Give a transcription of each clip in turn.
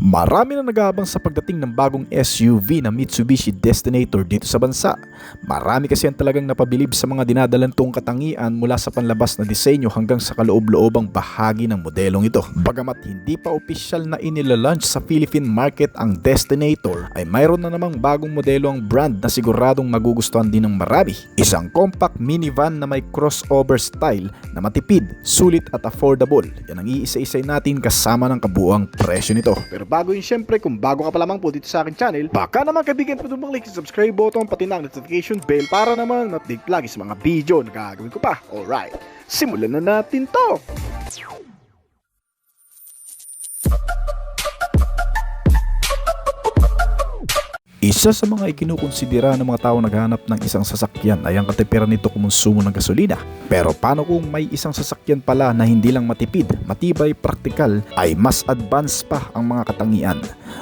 Marami na nag-aabang sa pagdating ng bagong SUV na Mitsubishi Destinator dito sa bansa. Marami kasi ang talagang napabilib sa mga dinadalantong katangian mula sa panlabas na disenyo hanggang sa kaloob-loobang bahagi ng modelong ito. Bagamat hindi pa opisyal na inilalunch sa Philippine market ang Destinator, ay mayroon na namang bagong modelo ang brand na siguradong magugustuhan din ng marami. Isang compact minivan na may crossover style na matipid, sulit at affordable. Yan ang iisa-isay natin kasama ng kabuuang presyo nito. Pero bago yun, syempre, kung bago ka pa lamang po dito sa akin channel, baka naman kaibigan po click sa subscribe button pati na ang notification bell para naman update lagi sa mga video na gagawin ko pa. Alright, simulan na natin to! Isa sa mga ikinukonsidera ng mga tao naghahanap ng isang sasakyan ay ang katipiran nito kumonsumo ng gasolina. Pero paano kung may isang sasakyan pala na hindi lang matipid, matibay, praktikal, ay mas advanced pa ang mga katangian?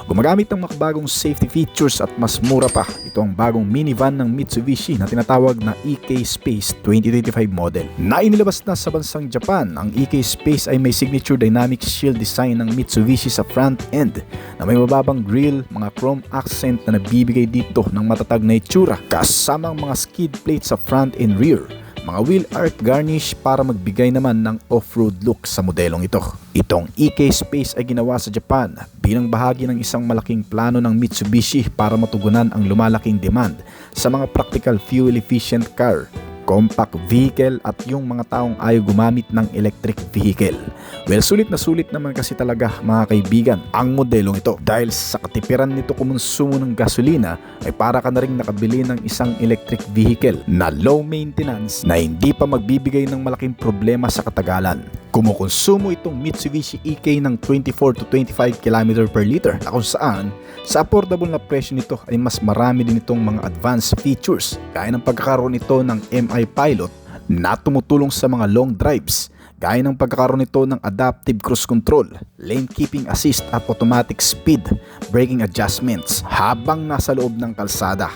Gumagamit ng makabagong safety features at mas mura pa. Ito ang bagong minivan ng Mitsubishi na tinatawag na EK Space 2025 model. Na inilabas na sa bansang Japan, ang EK Space ay may signature dynamic shield design ng Mitsubishi sa front end na may mababang grille, mga chrome accent na bibigay dito ng matatag na itsura, kasamang mga skid plates sa front and rear, mga wheel art garnish para magbigay naman ng off-road look sa modelong ito. Itong EK Space ay ginawa sa Japan bilang bahagi ng isang malaking plano ng Mitsubishi para matugunan ang lumalaking demand sa mga practical fuel-efficient car, compact vehicle at yung mga taong ayaw gumamit ng electric vehicle. Well, sulit na sulit naman kasi talaga mga kaibigan ang modelong ito. Dahil sa katipiran nito kumonsumo ng gasolina ay para ka na rin nakabili ng isang electric vehicle na low maintenance na hindi pa magbibigay ng malaking problema sa katagalan. Kumukonsumo itong Mitsubishi EK ng 24 to 25 km per liter na kung saan sa affordable na presyo nito ay mas marami din itong mga advanced features gaya ng pagkakaroon nito ng MI Pilot na tumutulong sa mga long drives, gaya ng pagkakaroon nito ng adaptive cruise control, lane keeping assist at automatic speed braking adjustments habang nasa loob ng kalsada.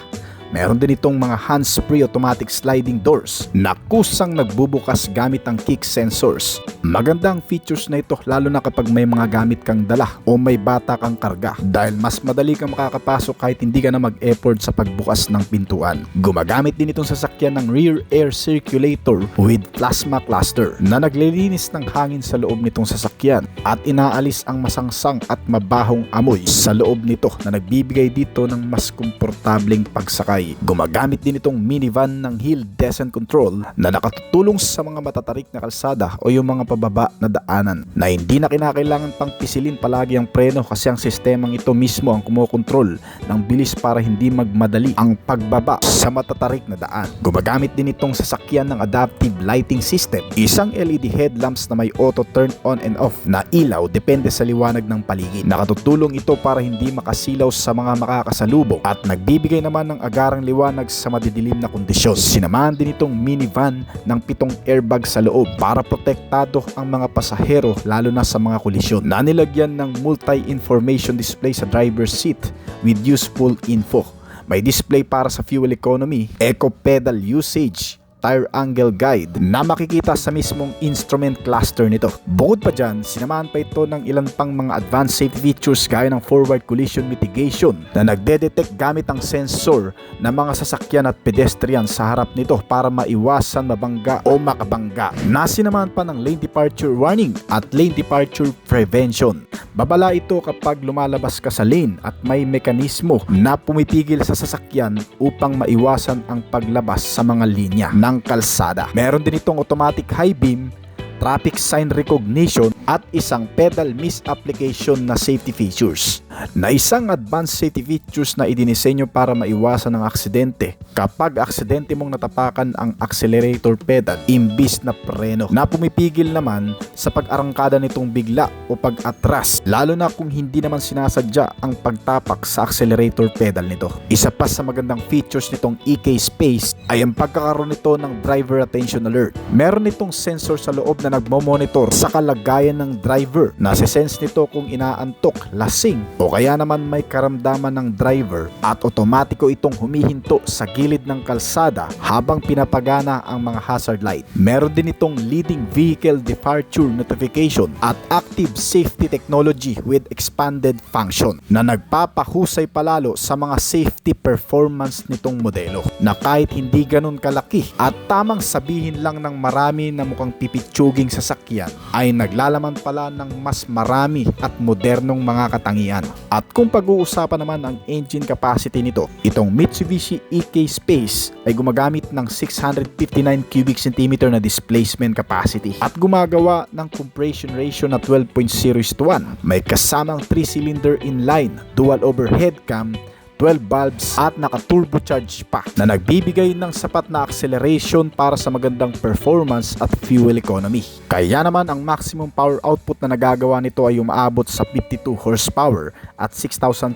Meron din itong mga hands-free automatic sliding doors na kusang nagbubukas gamit ang kick sensors. Maganda ang features na ito lalo na kapag may mga gamit kang dala o may bata kang karga dahil mas madali kang makakapasok kahit hindi ka na mag-effort sa pagbukas ng pintuan. Gumagamit din itong sasakyan ng rear air circulator with plasma cluster na naglilinis ng hangin sa loob nitong sasakyan at inaalis ang masangsang at mabahong amoy sa loob nito na nagbibigay dito ng mas komportableng pagsakay. Gumagamit din itong minivan ng hill descent control na nakatutulong sa mga matatarik na kalsada o yung mga pababa na daanan na hindi na kinakailangan pang pisilin palagi ang preno kasi ang sistemang ito mismo ang kumokontrol ng bilis para hindi magmadali ang pagbaba sa matatarik na daan. Gumagamit din itong sasakyan ng adaptive lighting system, isang LED headlamps na may auto turn on and off na ilaw depende sa liwanag ng paligid. Nakatutulong ito para hindi makasilaw sa mga makakasalubong at nagbibigay naman ng agarang liwanag sa madidilim na kondisyon. Sinamahan din itong minivan ng 7 airbag sa loob para protektado ang mga pasahero lalo na sa mga kolisyon. Nanilagyan ng multi-information display sa driver's seat with useful info. May display para sa fuel economy, eco pedal usage, tire angle guide na makikita sa mismong instrument cluster nito. Bukod pa dyan, sinamahan pa ito ng ilan pang mga advanced safety features gaya ng forward collision mitigation na nagde-detect gamit ang sensor ng mga sasakyan at pedestrian sa harap nito para maiwasan mabangga o makabangga. Nasinamahan pa ng lane departure warning at lane departure prevention. Babala ito kapag lumalabas ka sa lane at may mekanismo na pumipigil sa sasakyan upang maiwasan ang paglabas sa mga linya ng kalsada. Meron din itong automatic high beam, traffic sign recognition at isang pedal miss application na safety features na isang advanced safety features na idinisenyo para maiwasan ng aksidente kapag aksidente mong natapakan ang accelerator pedal imbis na preno na pumipigil naman sa pag-arangkada nitong bigla o pag-atras lalo na kung hindi naman sinasadya ang pagtapak sa accelerator pedal nito. Isa pa sa magandang features nitong EK Space ay ang pagkakaroon nito ng driver attention alert. Meron itong sensor sa loob na nagmo-monitor sa kalagayan din ng driver. Nase-sense nito kung inaantok, lasing o kaya naman may karamdaman ng driver at otomatiko itong humihinto sa gilid ng kalsada habang pinapagana ang mga hazard light. Meron din itong leading vehicle departure notification at active safety technology with expanded function na nagpapahusay palalo sa mga safety performance nitong modelo na kahit hindi ganun kalaki at tamang sabihin lang ng marami na mukhang pipitsuging sasakyan ay naglalaman pala ng mas marami at modernong mga katangian. At kung pag-uusapan naman ang engine capacity nito, itong Mitsubishi EK Space ay gumagamit ng 659 cubic centimeter na displacement capacity at gumagawa ng compression ratio na 12.0:1. May kasamang 3-cylinder inline, dual overhead cam, 12 valves at naka-turbocharge pa na nagbibigay ng sapat na acceleration para sa magandang performance at fuel economy. Kaya naman ang maximum power output na nagagawa nito ay umaabot sa 52 horsepower at 6,400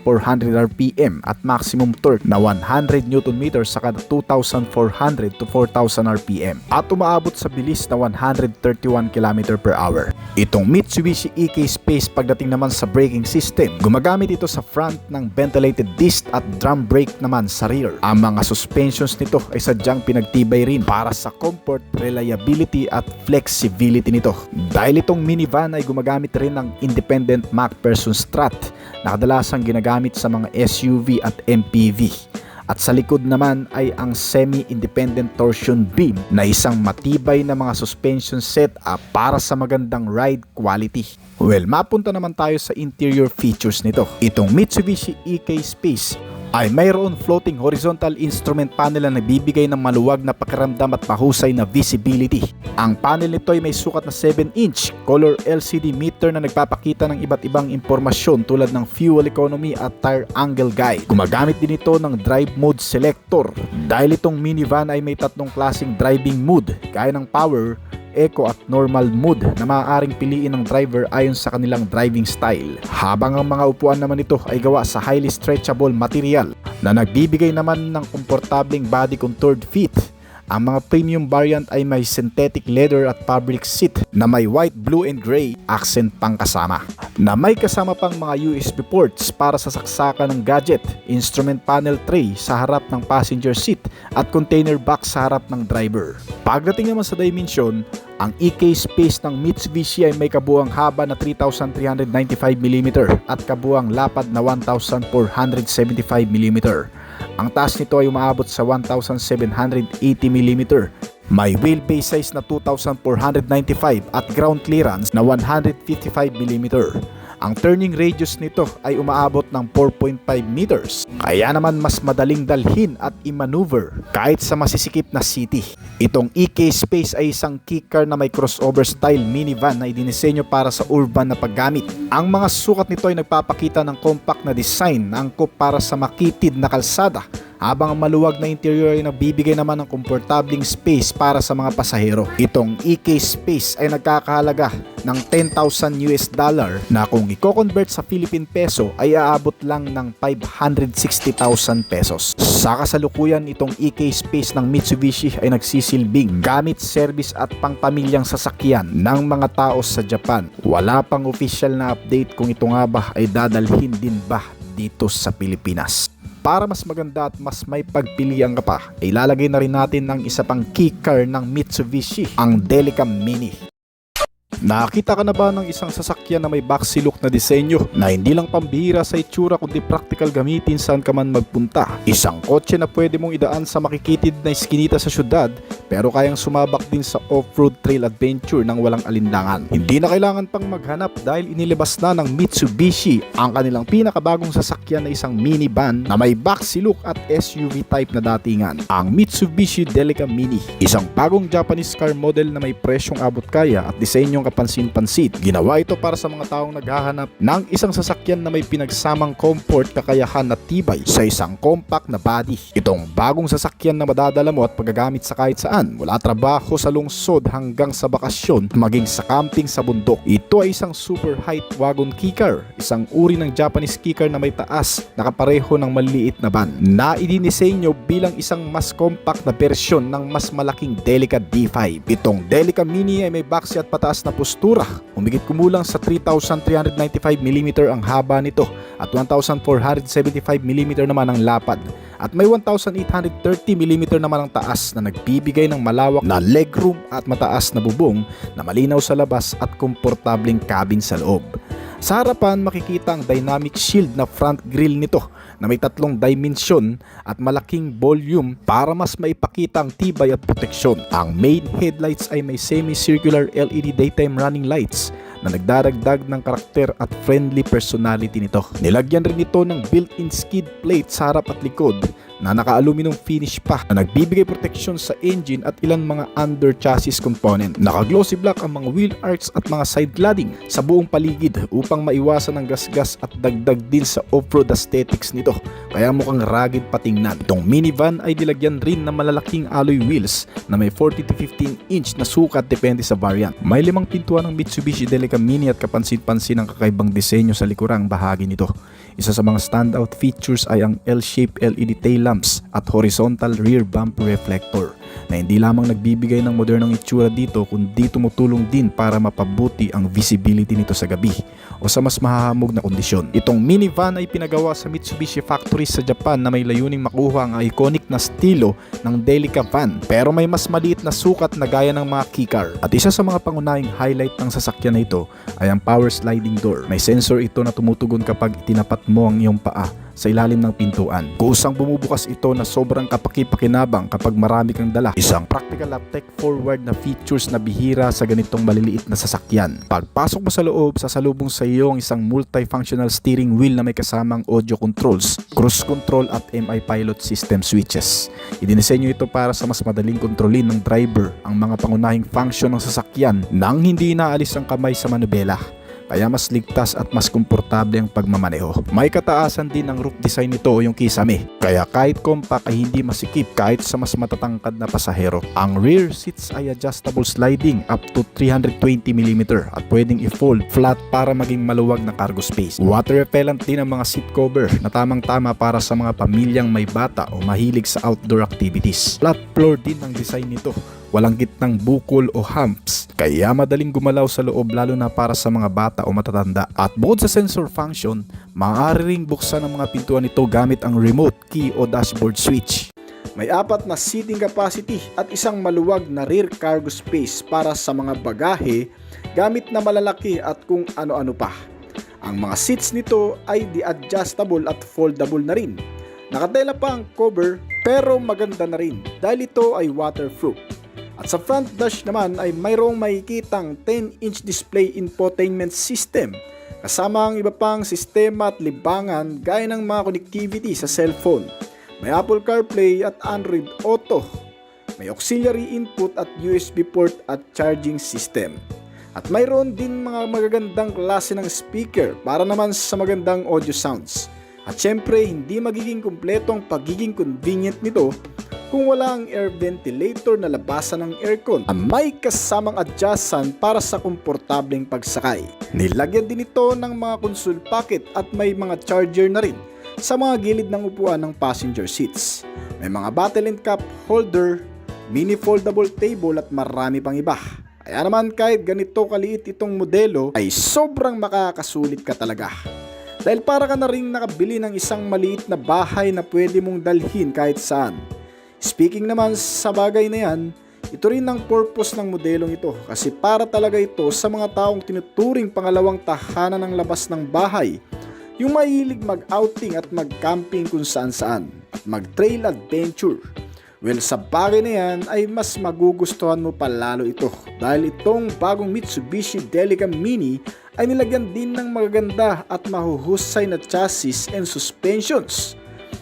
RPM at maximum torque na 100 Nm sa kada 2,400 to 4,000 RPM at umaabot sa bilis na 131 km/h. Itong Mitsubishi EK Space pagdating naman sa braking system, gumagamit ito sa front ng ventilated disc at drum brake naman sa rear. Ang mga suspensions nito ay sadyang pinagtibay rin para sa comfort, reliability at flexibility nito. Dahil itong minivan ay gumagamit rin ng independent MacPherson strut na kadalasang ginagamit sa mga SUV at MPV. At sa likod naman ay ang semi-independent torsion beam na isang matibay na mga suspension setup para sa magandang ride quality. Well, mapunta naman tayo sa interior features nito. Itong Mitsubishi EK Space ay mayroon floating horizontal instrument panel na nagbibigay ng maluwag na pakiramdam at mahusay na visibility. Ang panel nito ay may sukat na 7-inch color LCD meter na nagpapakita ng iba't ibang impormasyon tulad ng fuel economy at tire angle guide. Gumagamit din ito ng drive mode selector dahil itong minivan ay may tatlong klaseng driving mode gaya ng power, eco at normal mode na maaaring piliin ng driver ayon sa kanilang driving style. Habang ang mga upuan naman nito ay gawa sa highly stretchable material na nagbibigay naman ng komportableng body contoured fit. Ang mga premium variant ay may synthetic leather at fabric seat na may white, blue and gray accent pang kasama. Na may kasama pang mga USB ports para sa saksakan ng gadget, instrument panel tray sa harap ng passenger seat at container box sa harap ng driver. Pagdating naman sa dimension, ang EK Space ng Mitsubishi ay may kabuang haba na 3,395mm at kabuang lapad na 1,475mm. Ang taas nito ay umaabot sa 1,780mm. May wheelbase size na 2,495 at ground clearance na 155mm. Ang turning radius nito ay umaabot ng 4.5 meters. Kaya naman mas madaling dalhin at i-maneuver kahit sa masisikip na city. Itong EK Space ay isang key car na may crossover style minivan na idinisenyo para sa urban na paggamit. Ang mga sukat nito ay nagpapakita ng compact na design na angkop para sa makitid na kalsada, habang ang maluwag na interior ay nagbibigay naman ng komportabling space para sa mga pasahero. Itong EK Space ay nagkakahalaga ng $10,000 na kung i-convert sa Philippine peso ay aabot lang ng 560,000 pesos. Sa kasalukuyan, itong EK Space ng Mitsubishi ay nagsisilbing gamit, service at pangpamilyang sasakyan ng mga tao sa Japan. Wala pang official na update kung ito nga ba ay dadalhin din ba dito sa Pilipinas. Para mas maganda at mas may pagpilian ka pa, ilalagay na rin natin ng isa pang key car ng Mitsubishi, ang Delica Mini. Nakakita ka na ba ng isang sasakyan na may boxy look na disenyo na hindi lang pambihira sa itsura kundi practical gamitin saan ka man magpunta? Isang kotse na pwede mong idaan sa makikitid na iskinita sa syudad pero kayang sumabak din sa off-road trail adventure ng walang alinlangan. Hindi na kailangan pang maghanap dahil inilabas na ng Mitsubishi ang kanilang pinakabagong sasakyan na isang minivan na may boxy look at SUV type na datingan, ang Mitsubishi Delica Mini. Isang bagong Japanese car model na may presyong abot kaya at disenyong kapansin-pansit. Ginawa ito para sa mga taong naghahanap ng isang sasakyan na may pinagsamang comfort, kakayahan at tibay sa isang compact na body. Itong bagong sasakyan na madadala mo at paggagamit sa kahit saan saan, mula trabaho sa lungsod hanggang sa bakasyon, maging sa camping sa bundok. Ito ay isang super height wagon keycar, isang uri ng Japanese keycar na may taas na kapareho ng maliit na van, na idinisenyo bilang isang mas compact na bersyon ng mas malaking Delica D5. Itong Delica Mini ay may boxy at pataas na postura. Humigit kumulang sa 3,395mm ang haba nito at 1,475mm naman ang lapad. At may 1,830mm naman ang taas na nagbibigay ng malawak na legroom at mataas na bubong na malinaw sa labas at komportabling cabin sa loob. Sa harapan makikita ang dynamic shield na front grille nito na may 3 dimensyon at malaking volume para mas maipakita ang tibay at proteksyon. Ang main headlights ay may semi-circular LED daytime running lights na nagdaragdag ng karakter at friendly personality nito. Nilagyan rin ito ng built-in skid plate sa harap at likod na naka-aluminum finish pa na nagbibigay proteksyon sa engine at ilang mga under chassis component. Naka-glossy black ang mga wheel arch at mga side cladding sa buong paligid upang maiwasan ang gasgas at dagdag din sa off-road aesthetics nito, kaya mukhang rugged patingnan. Itong minivan ay nilagyan rin ng malalaking alloy wheels na may 40 to 15 inch na sukat depende sa variant. May 5 pintuan ng Mitsubishi Delica Mini at kapansin-pansin ang kakaibang disenyo sa likurang bahagi nito. Isa sa mga standout features ay ang L-shaped LED tail lamps at horizontal rear bumper reflector na hindi lamang nagbibigay ng modernong itsura dito kundi tumutulong din para mapabuti ang visibility nito sa gabi o sa mas mahahamog na kondisyon. Itong minivan ay pinagawa sa Mitsubishi factory sa Japan na may layuning makuha ang iconic na estilo ng Delica van pero may mas maliit na sukat na gaya ng mga keycar. At isa sa mga pangunahing highlight ng sasakyan na ito ay ang power sliding door. May sensor ito na tumutugon kapag itinapat mo ang iyong paa sa ilalim ng pintuan. Kusang bumubukas ito na sobrang kapaki-pakinabang kapag marami kang dala. Isang practical at tech-forward na features na bihira sa ganitong maliliit na sasakyan. Pagpasok mo sa loob, sasalubong sa iyo ang isang multifunctional steering wheel na may kasamang audio controls, cruise control at MI pilot system switches. Idinisenyo ito para sa mas madaling kontrolin ng driver ang mga pangunahing function ng sasakyan nang hindi inaalis ang kamay sa manubela. Kaya mas ligtas at mas komportable ang pagmamaneho. May kataasan din ang roof design nito o yung kisame. Kaya kahit compact ay hindi masikip kahit sa mas matatangkad na pasahero. Ang rear seats ay adjustable sliding up to 320mm at pwedeng i-fold flat para maging maluwag na cargo space. Water repellent din ang mga seat cover na tamang-tama para sa mga pamilyang may bata o mahilig sa outdoor activities. Flat floor din ang design nito. Walang gitnang bukol o humps, kaya madaling gumalaw sa loob lalo na para sa mga bata o matatanda. At bukod sa sensor function, maaari ring buksan ang mga pintuan nito gamit ang remote key o dashboard switch. May 4 na seating capacity at isang maluwag na rear cargo space para sa mga bagahe gamit na malalaki at kung ano-ano pa. Ang mga seats nito ay di-adjustable at foldable na rin. Nakatela pa ang cover pero maganda na rin dahil ito ay waterproof. At sa front dash naman ay mayroong makikitang 10-inch display infotainment system kasama ang iba pang sistema at libangan gaya ng mga connectivity sa cellphone. May Apple CarPlay at Android Auto. May auxiliary input at USB port at charging system. At mayroon din mga magagandang klase ng speaker para naman sa magandang audio sounds. At syempre hindi magiging kumpleto ang pagiging convenient nito kung wala ang air ventilator na labasan ng aircon na may kasamang adjustan para sa komportableng pagsakay. Nilagyan din ito ng mga console pocket at may mga charger na rin sa mga gilid ng upuan ng passenger seats. May mga bottle and cup holder, mini foldable table at marami pang iba. Kaya naman kahit ganito kaliit itong modelo ay sobrang makakasulit ka talaga. Dahil para ka na ring nakabili ng isang maliit na bahay na pwede mong dalhin kahit saan. Speaking naman sa bagay na yan, ito rin ang purpose ng modelong ito kasi para talaga ito sa mga taong tinuturing pangalawang tahanan ng labas ng bahay, yung mahilig mag-outing at mag-camping kung saan-saan at mag-trail adventure. Well, sa bagay na yan ay mas magugustuhan mo pa lalo ito dahil itong bagong Mitsubishi Delica Mini ay nilagyan din ng magaganda at mahuhusay na chassis and suspensions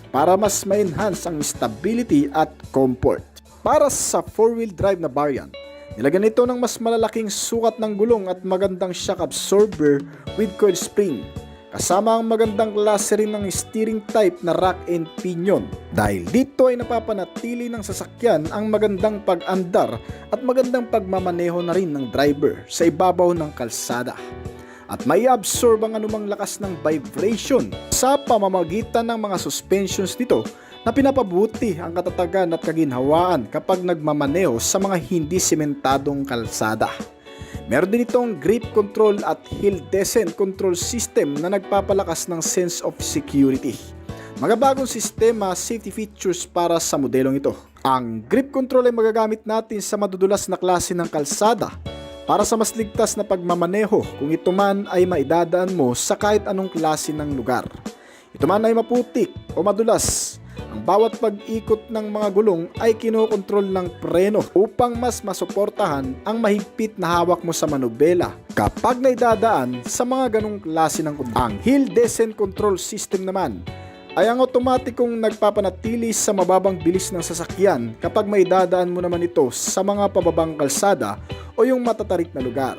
para mas ma-enhance ang stability at comfort. Para sa 4-wheel drive na variant, nilagyan ito ng mas malalaking sukat ng gulong at magandang shock absorber with coil spring. kasama ang magandang klase rin ng steering type na rack and pinion. Dahil dito ay napapanatili ng sasakyan ang magandang pag-andar at magandang pagmamaneho na rin ng driver sa ibabaw ng kalsada. At may absorb ang anumang lakas ng vibration sa pamamagitan ng mga suspensions nito na pinapabuti ang katatagan at kaginhawaan kapag nagmamaneho sa mga hindi sementadong kalsada. Meron din itong grip control at hill descent control system na nagpapalakas ng sense of security. Mga bagong sistema safety features para sa modelong ito. Ang grip control ay magagamit natin sa madudulas na klase ng kalsada para sa mas ligtas na pagmamaneho kung ito man ay maidadaan mo sa kahit anong klase ng lugar. Ito man ay maputik o madulas, ang bawat pag-ikot ng mga gulong ay kinokontrol ng preno upang mas masuportahan ang mahigpit na hawak mo sa manubela kapag naidadaan sa mga ganong klase ng kondisyon. Ang hill descent control system naman ay ang otomatikong nagpapanatili sa mababang bilis ng sasakyan kapag maidadaan mo naman ito sa mga pababang kalsada o yung matatarik na lugar,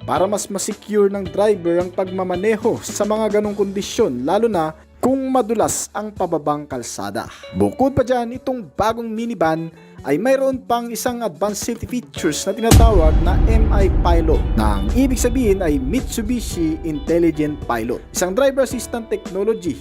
para mas masecure ng driver ang pagmamaneho sa mga ganong kondisyon, lalo na kung madulas ang pababang kalsada. Bukod pa dyan, itong bagong minivan ay mayroon pang isang advanced safety features na tinatawag na MI Pilot, na ang ibig sabihin ay Mitsubishi Intelligent Pilot, isang driver assistant technology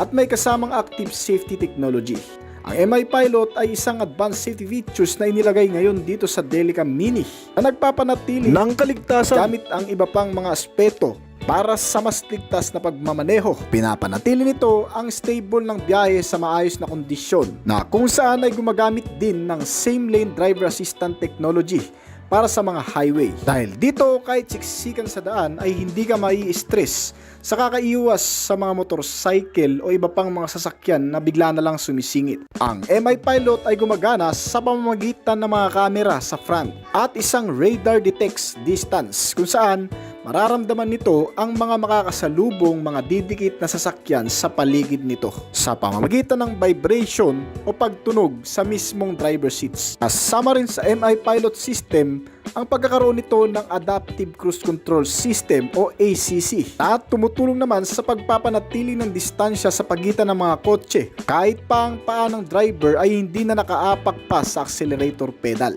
at may kasamang active safety technology. Ang MI Pilot ay isang advanced safety features na inilagay ngayon dito sa Delica Mini na nagpapanatili ng kaligtasan gamit ang iba pang mga aspeto para sa mas ligtas na pagmamaneho. Pinapanatili nito ang stable ng biyahe sa maayos na kondisyon, na kung saan ay gumagamit din ng same lane driver assistant technology para sa mga highway. Dahil dito, kahit siksikan sa daan ay hindi ka mai-stress sa kakaiwas sa mga motorcycle o iba pang mga sasakyan na bigla na lang sumisingit. Ang MI Pilot ay gumagana sa pamamagitan ng mga kamera sa front at isang radar detects distance, kung saan mararamdaman nito ang mga makakasalubong mga didikit na sasakyan sa paligid nito sa pamamagitan ng vibration o pagtunog sa mismong driver seats. Kasama rin sa MI Pilot system ang pagkakaroon nito ng Adaptive Cruise Control System o ACC, at tumutulong naman sa pagpapanatili ng distansya sa pagitan ng mga kotse kahit pa ang paa ng driver ay hindi na nakaapak pa sa accelerator pedal.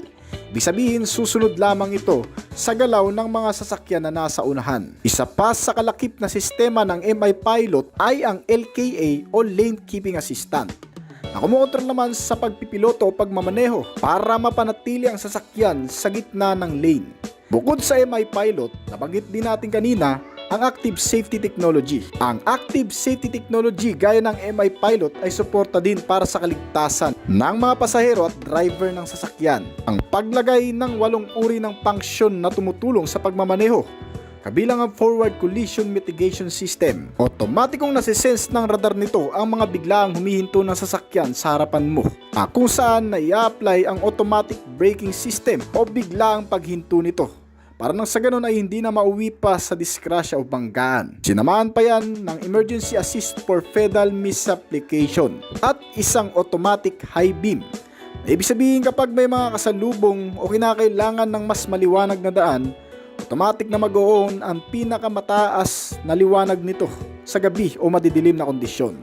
Ibig sabihin, susunod lamang ito sa galaw ng mga sasakyan na nasa unahan. Isa pa sa kalakip na sistema ng MI Pilot ay ang LKA o Lane Keeping Assistant, na kumukontrol naman sa pagpipiloto o pagmamaneho para mapanatili ang sasakyan sa gitna ng lane. Bukod sa MI Pilot, nabanggit din natin kanina ang Active Safety Technology. Ang Active Safety Technology gaya ng MI Pilot ay suporta din para sa kaligtasan ng mga pasahero at driver ng sasakyan. Ang paglagay ng 8 uri ng function na tumutulong sa pagmamaneho, kabilang ang Forward Collision Mitigation System. Otomatikong nasisense ng radar nito ang mga biglaang humihinto ng sasakyan sa harapan mo, kung saan na i-apply ang Automatic Braking System o biglaang paghinto nito, para nang sa ganun ay hindi na mauwi pa sa disgrasya o banggaan. Sinamahan pa yan ng Emergency Assist for Fatal Misapplication at isang Automatic High Beam. Ibig sabihin, kapag may mga kasalubong o kinakailangan ng mas maliwanag na daan, automatic na mag-o-on ang pinakamataas na liwanag nito sa gabi o madidilim na kondisyon.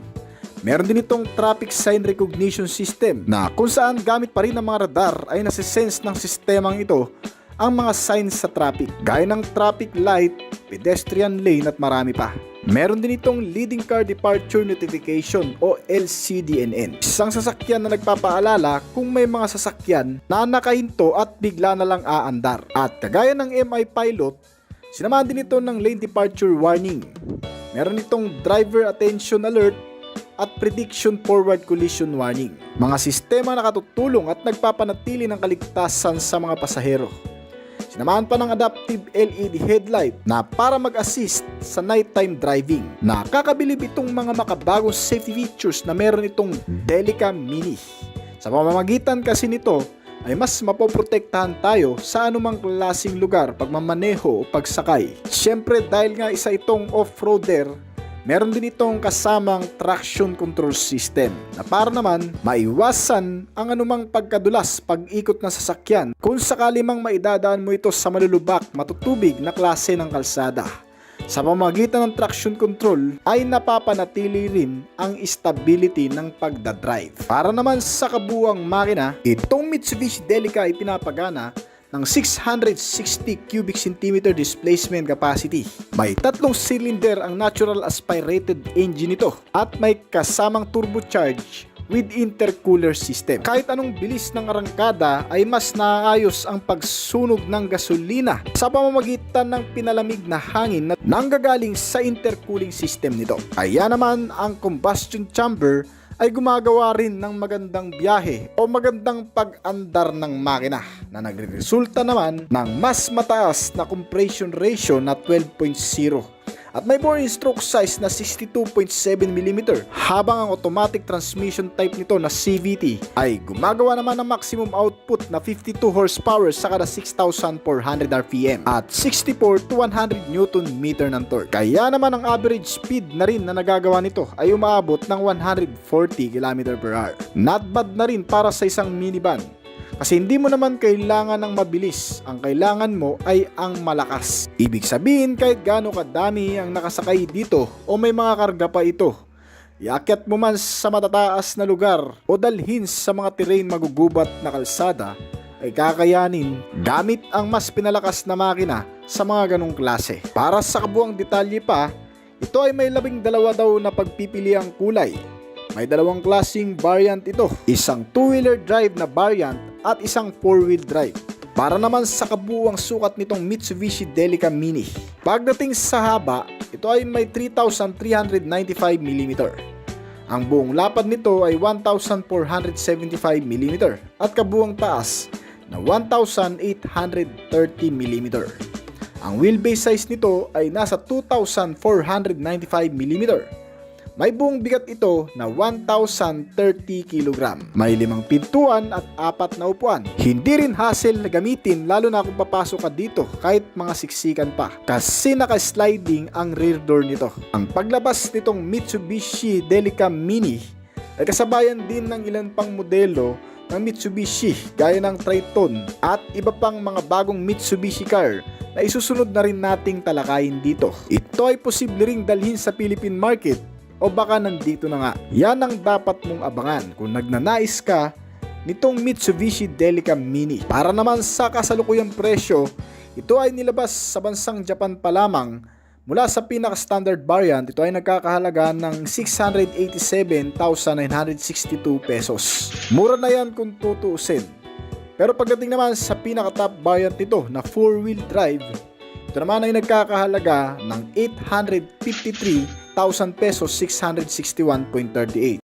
Meron din itong Traffic Sign Recognition System, na kung saan gamit pa rin ng mga radar ay nasisense ng sistemang ito ang mga signs sa traffic, gaya ng traffic light, pedestrian lane at marami pa. Meron din itong Leading Car Departure Notification o LCDNN, isang sasakyan na nagpapaalala kung may mga sasakyan na nakahinto at bigla na lang aandar. At kagaya ng MI Pilot, sinamahan din ito ng Lane Departure Warning. Meron itong Driver Attention Alert at Prediction Forward Collision Warning, mga sistema na katutulong at nagpapanatili ng kaligtasan sa mga pasahero. Sinamahan pa ng Adaptive LED Headlight na para mag-assist sa nighttime driving. Nakakabilib itong mga makabagong safety features na meron itong Delica Mini. Sa pamamagitan kasi nito ay mas mapoprotektahan tayo sa anumang klaseng lugar, pagmamaneho o pagsakay. Siyempre, dahil nga isa itong off-roader, meron din itong kasamang traction control system na para naman maiwasan ang anumang pagkadulas pag-ikot ng sasakyan kung sakali mang maidadaan mo ito sa malulubak, matutubig na klase ng kalsada. Sa pamamagitan ng traction control ay napapanatili rin ang stability ng pagdadrive. Para naman sa kabuuang makina, itong Mitsubishi Delica ay pinapagana ng 660 cubic centimeter displacement capacity. May 3 cylinder ang natural aspirated engine nito at may kasamang turbocharge with intercooler system. Kahit anong bilis ng arangkada ay mas naayos ang pagsunog ng gasolina sa pamamagitan ng pinalamig na hangin na nanggagaling sa intercooling system nito. Kaya naman ang combustion chamber ay gumagawa rin ng magandang biyahe o magandang pag-andar ng makina na nagresulta naman ng mas mataas na compression ratio na 12.0 at may bore stroke size na 62.7mm habang ang automatic transmission type nito na CVT ay gumagawa naman ng maximum output na 52 horsepower sa kada 6,400 RPM at 64 to 100 Nm ng torque. Kaya naman ang average speed na rin na nagagawa nito ay umaabot ng 140 km/h. Not bad na rin para sa isang minivan. Kasi hindi mo naman kailangan ng mabilis, ang kailangan mo ay ang malakas. Ibig sabihin kahit gaano kadami ang nakasakay dito o may mga karga pa ito, iakyat mo man sa matataas na lugar o dalhin sa mga terrain magugubat na kalsada, ay kakayanin gamit ang mas pinalakas na makina sa mga ganong klase. Para sa kabuang detalye pa, ito ay may 12 daw na pagpipiliang kulay. May 2 klaseng variant ito, isang 2-wheeler drive na variant at isang 4-wheel drive. Para naman sa kabuuang sukat nitong Mitsubishi Delica Mini. Pagdating sa haba, ito ay may 3,395mm. Ang buong lapad nito ay 1,475mm at kabuuang taas na 1,830mm. Ang wheelbase size nito ay nasa 2,495mm. May buong bigat ito na 1,030 kg. May 5 pintuan at 4 na upuan. Hindi rin hassle na gamitin lalo na kung papasok ka dito kahit mga siksikan pa. Kasi naka-sliding ang rear door nito. Ang paglabas nitong Mitsubishi Delica Mini ay kasabayan din ng ilan pang modelo ng Mitsubishi gaya ng Triton at iba pang mga bagong Mitsubishi car na isusunod na rin nating talakayin dito. Ito ay posible ring dalhin sa Philippine market o baka nandito na nga. Yan ang dapat mong abangan kung nagnanais ka nitong Mitsubishi Delica Mini. Para naman sa kasalukuyang presyo, ito ay nilabas sa bansang Japan pa lamang. Mula sa pinaka-standard variant, ito ay nagkakahalaga ng 687,962 pesos. Mura na yan kung tutuusin. Pero pagdating naman sa pinaka-top variant nito na 4-wheel drive, ito naman ay nagkakahalaga ng 853,000 pesos 661.38.